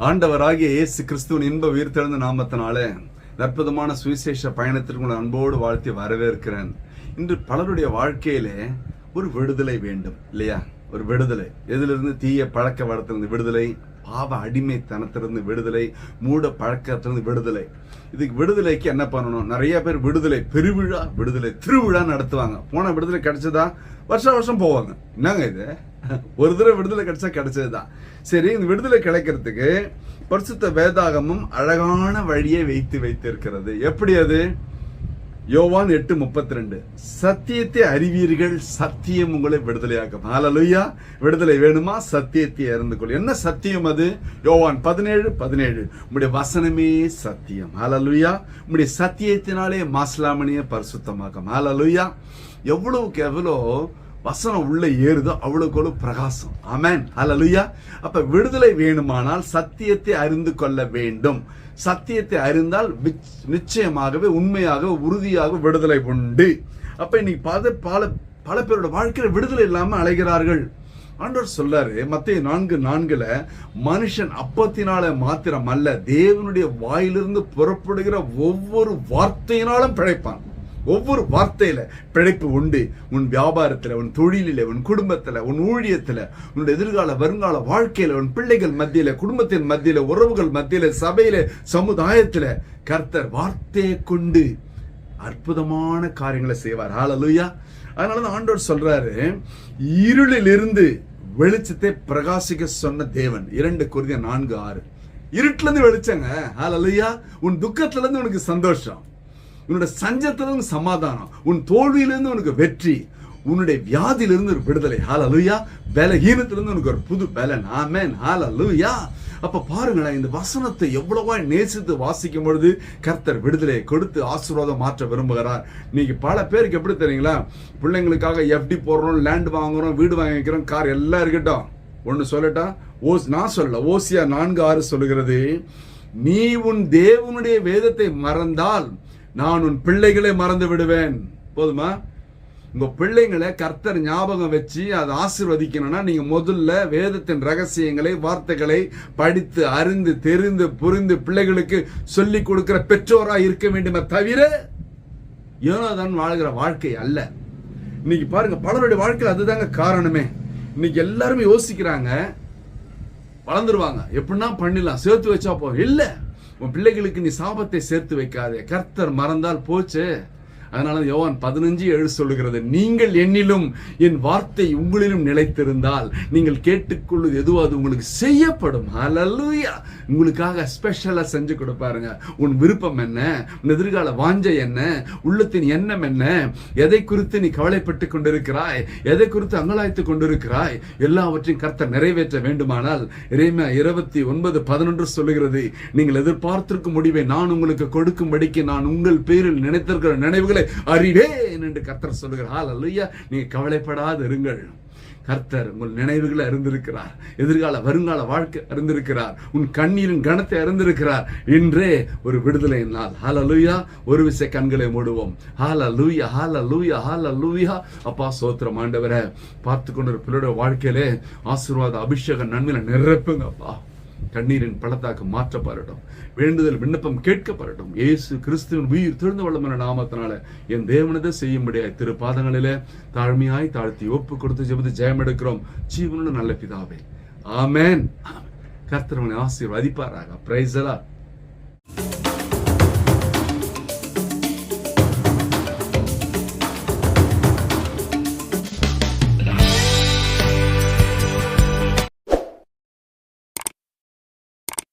ஆண்டவராகிய இயேசு கிறிஸ்துவின் இன்ப உயிர்த்தெழுந்த நாமத்தினாலே அற்புதமான சுவிசேஷ பயணத்திற்கு அன்போடு வாழ்த்தி வரவேற்கிறேன். இன்று பலருடைய வாழ்க்கையிலே ஒரு விடுதலை வேண்டும் இல்லையா? ஒரு விடுதலை எதிலிருந்து? தீய பழக்க வழக்கத்திலிருந்து விடுதலை, பாவ அடிமைத்தனத்திலிருந்து விடுதலை, மூட பழக்கத்திலிருந்து விடுதலை. இதுக்கு விடுதலைக்கு என்ன பண்ணணும்? நிறைய பேர் விடுதலை பெருவிழா, விடுதலை திருவிழா நடத்துவாங்க. போன விடுதலை கிடைச்சதா வருஷம் போவாங்க. என்னங்க இது? ஒரு தடவை விடுதலை கிடைச்சா கிடைச்சதுதான். சரி, இந்த விடுதலை கிடைக்கிறதுக்கு பரிசுத்த வேதாகமும் அழகான வழியை வைத்திருக்கிறது. எப்படி அது? யோவான் 8:32, சத்தியத்தை அறிவீர்கள், சத்தியம் உங்களை விடுதலையாக்கும். ஹல்லேலூயா! விடுதலை வேணுமா? சத்தியத்தை அறிந்து கொள். என்ன சத்தியம் அது? யோவான் 17:17, உம்முடைய வசனமே சத்தியம். ஹல்லேலூயா! உம்முடைய சத்தியத்தினாலே மாஸ்லாமணியை பரிசுத்தமாக்கும். ஹல்லேலூயா! எவ்வளவுக்கு எவ்வளோ வசனம் உள்ள ஏறுதோ அவ்வளவுக்கு பிரகாசம். ஆமென். ஹல்லேலூயா! அப்ப விடுதலை வேணுமானால் சத்தியத்தை அறிந்து கொள்ள வேண்டும். சத்தியத்தை அறிந்தால் நிச்சயமாகவே உண்மையாக உறுதியாக விடுதலை உண்டு. அப்ப இன்னைக்கு பல பேரோட வாழ்க்கையில விடுதலை இல்லாம அலைகிறார்கள். ஆண்டவர் சொல்றாரு மத்தேயு 4:4, மனுஷன் அப்பத்தினால மாத்திரம் அல்ல, தேவனுடைய வாயிலிருந்து புறப்படுகிற ஒவ்வொரு வார்த்தையினாலும் பிழைப்பான். ஒவ்வொரு வார்த்தையில பிழைப்பு உண்டு. உன் வியாபாரத்துல, உன் தொழிலில, உன் குடும்பத்துல, உன் ஊழியத்துல, உன்னுடைய எதிர்கால வருங்கால வாழ்க்கையில, உன் பிள்ளைகள் மத்தியில, குடும்பத்தின் மத்தியில, உறவுகள் மத்தியில, சபையில, சமுதாயத்துல கர்த்தர் வார்த்தையை கொண்டு அற்புதமான காரியங்களை செய்வார். ஹல்லேலூயா! அதனாலதான் ஆண்டவர் சொல்றாரு, இருளில் இருந்து வெளிச்சத்தை பிரகாசிக்க சொன்ன தேவன். 2 கொரிந்தியர் 4:6. இருட்டுல இருந்து வெளிச்சங்க. ஹல்லேலூயா! உன் துக்கத்துல இருந்து உனக்கு சந்தோஷம், உன்னுடைய சஞ்சத்திலிருந்து சமாதானம், உன் தோல்வியிலிருந்து உனக்கு வெற்றி, உன்னுடைய வியாதியிலிருந்து ஒரு விடுதலை. ஹல்லேலூயா! பலஹீனத்திலிருந்து உனக்கு ஒரு புது பலன். ஆமென். ஹல்லேலூயா! அப்ப பாருங்களேன், இந்த வசனத்தை எவ்வளவா நேசித்து வாசிக்கும் பொழுது கர்த்தர் விடுதலை கொடுத்து ஆசீர்வாதம் மாற்ற விரும்புகிறார். இன்னைக்கு பல பேருக்கு எப்படி தெரியுங்களா? பிள்ளைங்களுக்காக FD போடுறோம், லேண்ட் வாங்குறோம், வீடு வாங்கி வைக்கிறோம், கார் எல்லாம் இருக்கட்டும். ஒன்னு சொல்லட்டா? நான் சொல்லல, ஓசியா 4:6 சொல்லுகிறது, நீ உன் தேவனுடைய வேதத்தை மறந்தால் நான் உன் பிள்ளைகளை மறந்து விடுவேன். போதுமா? உங்க பிள்ளைங்களை கர்த்தர் ஞாபகம் வச்சு அதை ஆசீர்வதிக்கணும்னா நீங்க முதல்ல வேதத்தின் ரகசியங்களை, வார்த்தைகளை படித்து அறிந்து தெரிந்து புரிந்து பிள்ளைகளுக்கு சொல்லி கொடுக்கிற பெற்றோரா இருக்க வேண்டுமே தவிர ஏனோதான் வாழ்கிற வாழ்க்கை அல்ல. இன்னைக்கு பாருங்க, பலருடைய வாழ்க்கையில் அதுதாங்க காரணமே. இன்னைக்கு எல்லாருமே யோசிக்கிறாங்க, வளர்ந்துருவாங்க, எப்படின்னா பண்ணிடலாம், சேர்த்து வச்சா போ. இல்ல, உன் பிள்ளைகளுக்கு நீ சாபத்தை சேர்த்து வைக்காதே. கர்த்தர் மறந்தால் போச்சு. அதனால யோவான் 15:7 சொல்லுகிறது, நீங்கள் என்னிலும் என் வார்த்தை உங்களிலும் நிலைத்திருந்தால் நீங்கள் கேட்டுக்கொள்வது எதுவோ அது உங்களுக்கு செய்யப்படும். ஹல்லேலூயா! உங்களுக்காக ஸ்பெஷலா செஞ்சு கொடுப்பாருங்க. உன் விருப்பம் என்ன? உன் எதிர்கால வாஞ்சை என்ன? உள்ளத்தின் எண்ணம் என்ன? எதை குறித்து நீ கவலைப்பட்டு கொண்டிருக்கிறாய்? எதை குறித்து அங்கலாய்த்து கொண்டிருக்கிறாய்? எல்லாவற்றையும் கர்த்தர் நிறைவேற்ற வேண்டுமானால் எரேமியா 29:11 சொல்லுகிறது, நீங்கள் எதிர்பார்த்திருக்கும் முடிவை நான் உங்களுக்கு கொடுக்கும்படிக்கு நான் உங்கள் பேரில் நினைத்திருக்கிற நினைவுகளை அறிவேன் என்று கர்த்தர் சொல்லுகிறார். ஹல்லேலூயா! நீங்க கவலைப்படாது இருங்கள். கர்த்தர் உங்கள் நினைவுகளை அறிந்திருக்கிறார், எதிர்கால வருங்கால வாழ்க்கை அறிந்திருக்கிறார், உன் கண்ணீரின் கணத்தை அறிந்திருக்கிறார். இன்றே ஒரு விடுதலை நாள். ஹல்லேலூயா! ஒரு விசை கண்களை மூடுவோம். ஹல்லேலூயா! ஹல்லேலூயா! ஹல்லேலூயா! அப்பா ஸ்தோத்திரம் ஆண்டவரே. பார்த்து கொண்டு பிள்ளையோட வாழ்க்கையிலே ஆசீர்வாத அபிஷேக நன்மையில நிரப்புங்க அப்பா. கண்ணீரின் பள்ளத்தாக்கு மாற்றப்படட்டும், வேண்டுதல் விண்ணப்பம் கேட்கப்படட்டும். இயேசு கிறிஸ்துவின் உயிர் திறந்த வல்லமையான நாமத்தினால என் தேவனதை செய்யும்படியாய் திரு பாதங்களிலே தாழ்மையாய் தாழ்த்தி ஒப்பு கொடுத்து ஜெபத்து ஜெயம் எடுக்கிறோம் ஜீவனுள்ள நல்ல பிதாவே. ஆமென். கர்த்தர் உங்களை ஆசீர்வதிப்பாராக. Praise the Lord.